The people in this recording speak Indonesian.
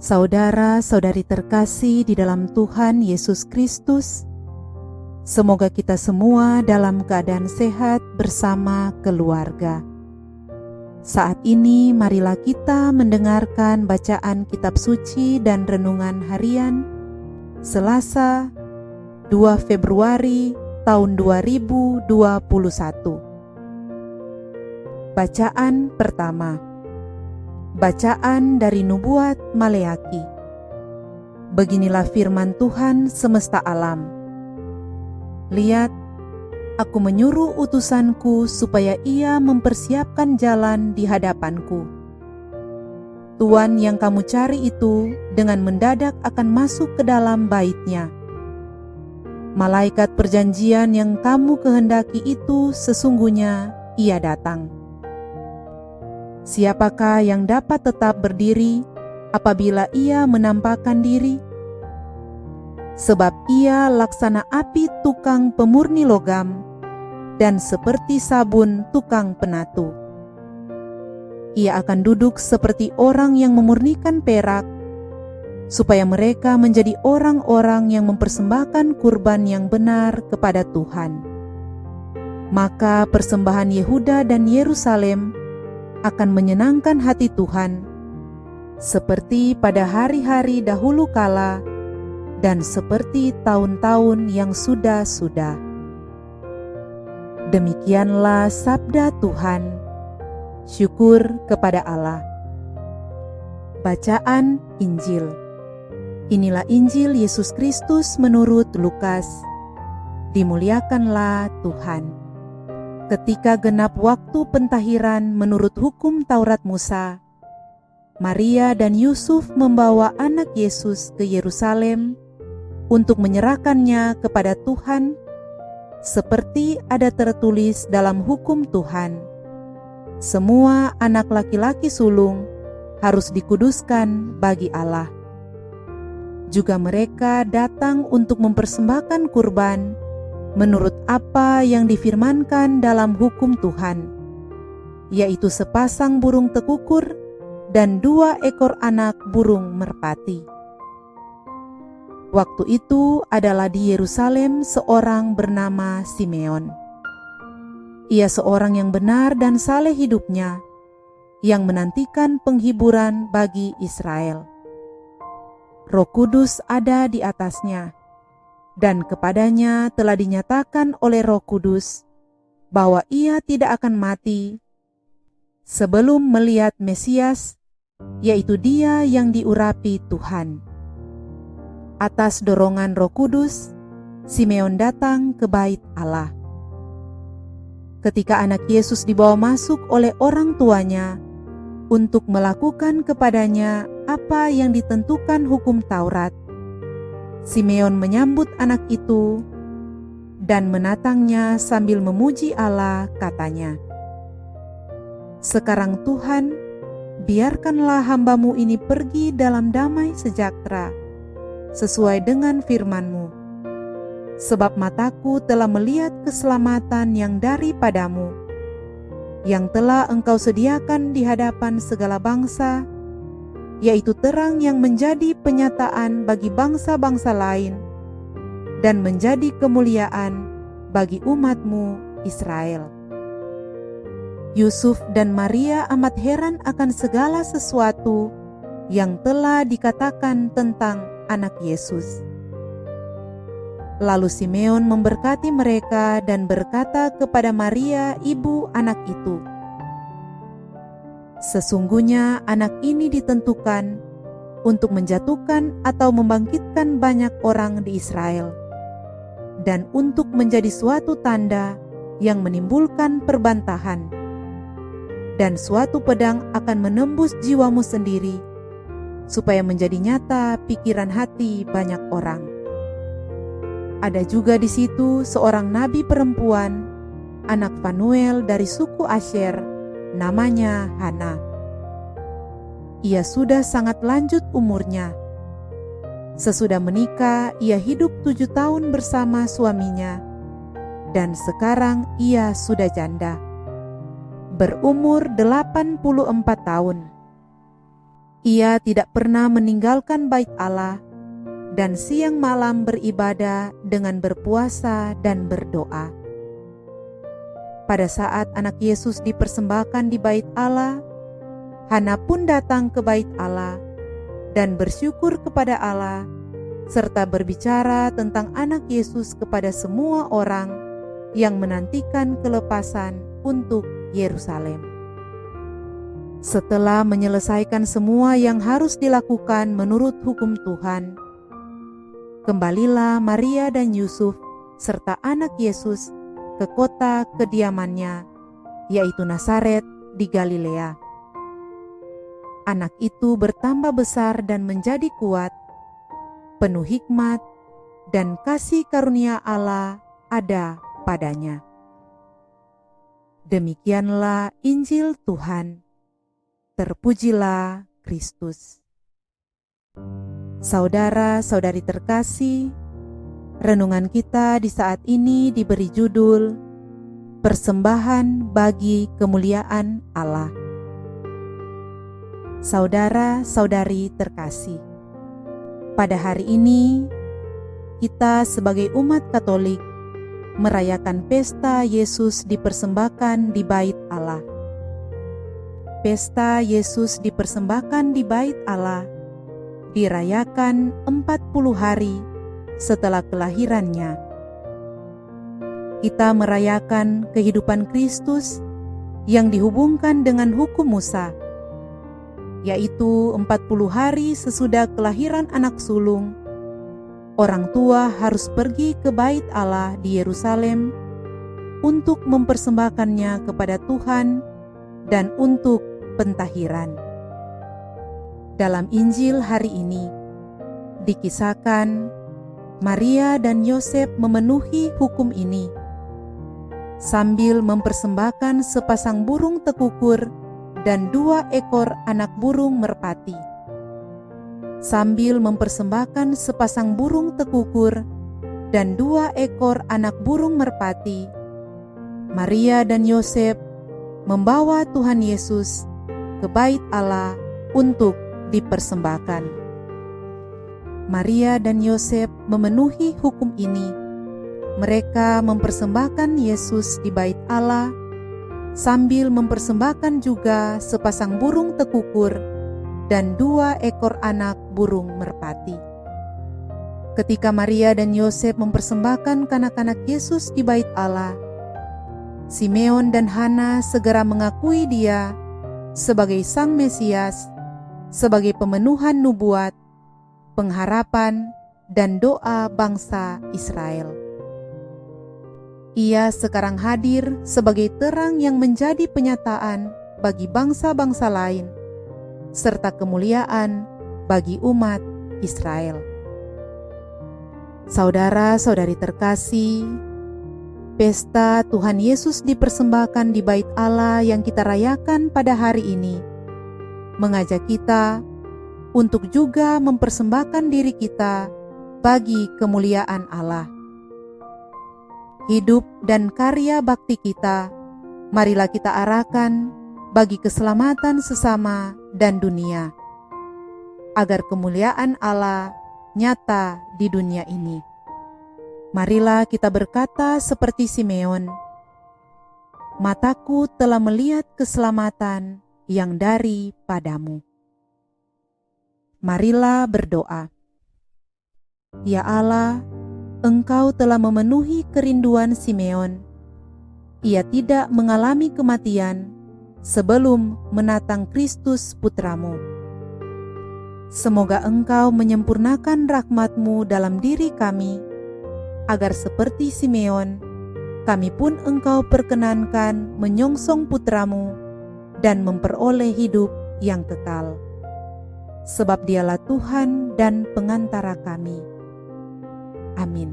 Saudara-saudari terkasih di dalam Tuhan Yesus Kristus, semoga kita semua dalam keadaan sehat bersama keluarga. Saat ini marilah kita mendengarkan bacaan kitab suci dan renungan harian Selasa 2 Februari tahun 2021. Bacaan pertama. Bacaan dari Nubuat Maleaki. Beginilah firman Tuhan semesta alam. Lihat, aku menyuruh utusanku supaya ia mempersiapkan jalan di hadapanku. Tuan yang kamu cari itu dengan mendadak akan masuk ke dalam bait-Nya. Malaikat perjanjian yang kamu kehendaki itu sesungguhnya ia datang. Siapakah yang dapat tetap berdiri apabila ia menampakkan diri? Sebab ia laksana api tukang pemurni logam dan seperti sabun tukang penatu. Ia akan duduk seperti orang yang memurnikan perak, supaya mereka menjadi orang-orang yang mempersembahkan kurban yang benar kepada Tuhan. Maka persembahan Yehuda dan Yerusalem akan menyenangkan hati Tuhan, seperti pada hari-hari dahulu kala dan seperti tahun-tahun yang sudah-sudah. Demikianlah sabda Tuhan. Syukur kepada Allah. Bacaan Injil. Inilah Injil Yesus Kristus menurut Lukas. Dimuliakanlah Tuhan. Ketika genap waktu pentahiran menurut hukum Taurat Musa, Maria dan Yusuf membawa anak Yesus ke Yerusalem untuk menyerahkannya kepada Tuhan, seperti ada tertulis dalam hukum Tuhan. Semua anak laki-laki sulung harus dikuduskan bagi Allah. Juga mereka datang untuk mempersembahkan kurban menurut apa yang difirmankan dalam hukum Tuhan, yaitu sepasang burung tekukur dan 2 ekor anak burung merpati. Waktu itu adalah di Yerusalem seorang bernama Simeon. Ia seorang yang benar dan saleh hidupnya, yang menantikan penghiburan bagi Israel. Roh Kudus ada di atasnya, dan kepadanya telah dinyatakan oleh Roh Kudus bahwa ia tidak akan mati sebelum melihat Mesias, yaitu Dia yang diurapi Tuhan. Atas dorongan Roh Kudus, Simeon datang ke bait Allah. Ketika anak Yesus dibawa masuk oleh orang tuanya untuk melakukan kepadanya apa yang ditentukan hukum Taurat, Simeon menyambut anak itu dan menatangnya sambil memuji Allah, katanya, "Sekarang Tuhan, biarkanlah hamba-Mu ini pergi dalam damai sejahtera, sesuai dengan firman-Mu. Sebab mataku telah melihat keselamatan yang daripada-Mu, yang telah Engkau sediakan di hadapan segala bangsa, yaitu terang yang menjadi penyataan bagi bangsa-bangsa lain dan menjadi kemuliaan bagi umat-Mu Israel." Yusuf dan Maria amat heran akan segala sesuatu yang telah dikatakan tentang anak Yesus. Lalu Simeon memberkati mereka dan berkata kepada Maria, ibu anak itu, "Sesungguhnya anak ini ditentukan untuk menjatuhkan atau membangkitkan banyak orang di Israel, dan untuk menjadi suatu tanda yang menimbulkan perbantahan, dan suatu pedang akan menembus jiwamu sendiri, supaya menjadi nyata pikiran hati banyak orang." Ada juga di situ seorang nabi perempuan, anak Fanuel dari suku Asyer, namanya Hana. Ia sudah sangat lanjut umurnya. Sesudah menikah, ia hidup 7 tahun bersama suaminya, dan sekarang ia sudah janda, berumur 84 tahun. Ia tidak pernah meninggalkan bait Allah dan siang malam beribadah dengan berpuasa dan berdoa. Pada saat anak Yesus dipersembahkan di bait Allah, Hana pun datang ke bait Allah dan bersyukur kepada Allah, serta berbicara tentang anak Yesus kepada semua orang yang menantikan kelepasan untuk Yerusalem. Setelah menyelesaikan semua yang harus dilakukan menurut hukum Tuhan, kembalilah Maria dan Yusuf serta anak Yesus ke kota kediamannya, yaitu Nazaret di Galilea. Anak itu bertambah besar dan menjadi kuat, penuh hikmat, dan kasih karunia Allah ada padanya. Demikianlah Injil Tuhan. Terpujilah Kristus. Saudara-saudari terkasih, renungan kita di saat ini diberi judul Persembahan bagi kemuliaan Allah. Saudara-saudari terkasih, pada hari ini kita sebagai umat Katolik merayakan pesta Yesus dipersembahkan di bait Allah. Pesta Yesus dipersembahkan di bait Allah dirayakan 40 hari setelah kelahirannya. Kita merayakan kehidupan Kristus yang dihubungkan dengan hukum Musa, yaitu 40 hari sesudah kelahiran anak sulung, orang tua harus pergi ke bait Allah di Yerusalem untuk mempersembahkannya kepada Tuhan dan untuk pentahiran. Dalam Injil hari ini dikisahkan Maria dan Yosef memenuhi hukum ini sambil mempersembahkan sepasang burung tekukur dan 2 ekor anak burung merpati. Sambil mempersembahkan sepasang burung tekukur dan 2 ekor anak burung merpati, Maria dan Yosef membawa Tuhan Yesus ke bait Allah untuk dipersembahkan. Maria dan Yosef memenuhi hukum ini. Mereka mempersembahkan Yesus di bait Allah sambil mempersembahkan juga sepasang burung tekukur dan 2 ekor anak burung merpati. Ketika Maria dan Yosef mempersembahkan kanak-kanak Yesus di bait Allah, Simeon dan Hana segera mengakui dia sebagai Sang Mesias, sebagai pemenuhan nubuat, pengharapan, dan doa bangsa Israel. Ia sekarang hadir sebagai terang yang menjadi penyataan bagi bangsa-bangsa lain, serta kemuliaan bagi umat Israel. Saudara-saudari terkasih, pesta Tuhan Yesus dipersembahkan di bait Allah yang kita rayakan pada hari ini mengajak kita untuk juga mempersembahkan diri kita bagi kemuliaan Allah. Hidup dan karya bakti kita, marilah kita arahkan bagi keselamatan sesama dan dunia, agar kemuliaan Allah nyata di dunia ini. Marilah kita berkata seperti Simeon, "Mataku telah melihat keselamatan yang daripadamu." Marilah berdoa. Ya Allah, Engkau telah memenuhi kerinduan Simeon. Ia tidak mengalami kematian sebelum menatang Kristus Putramu. Semoga Engkau menyempurnakan rahmat-Mu dalam diri kami, agar seperti Simeon, kami pun Engkau perkenankan menyongsong Putramu dan memperoleh hidup yang kekal. Sebab Dialah Tuhan dan pengantara kami. Amin.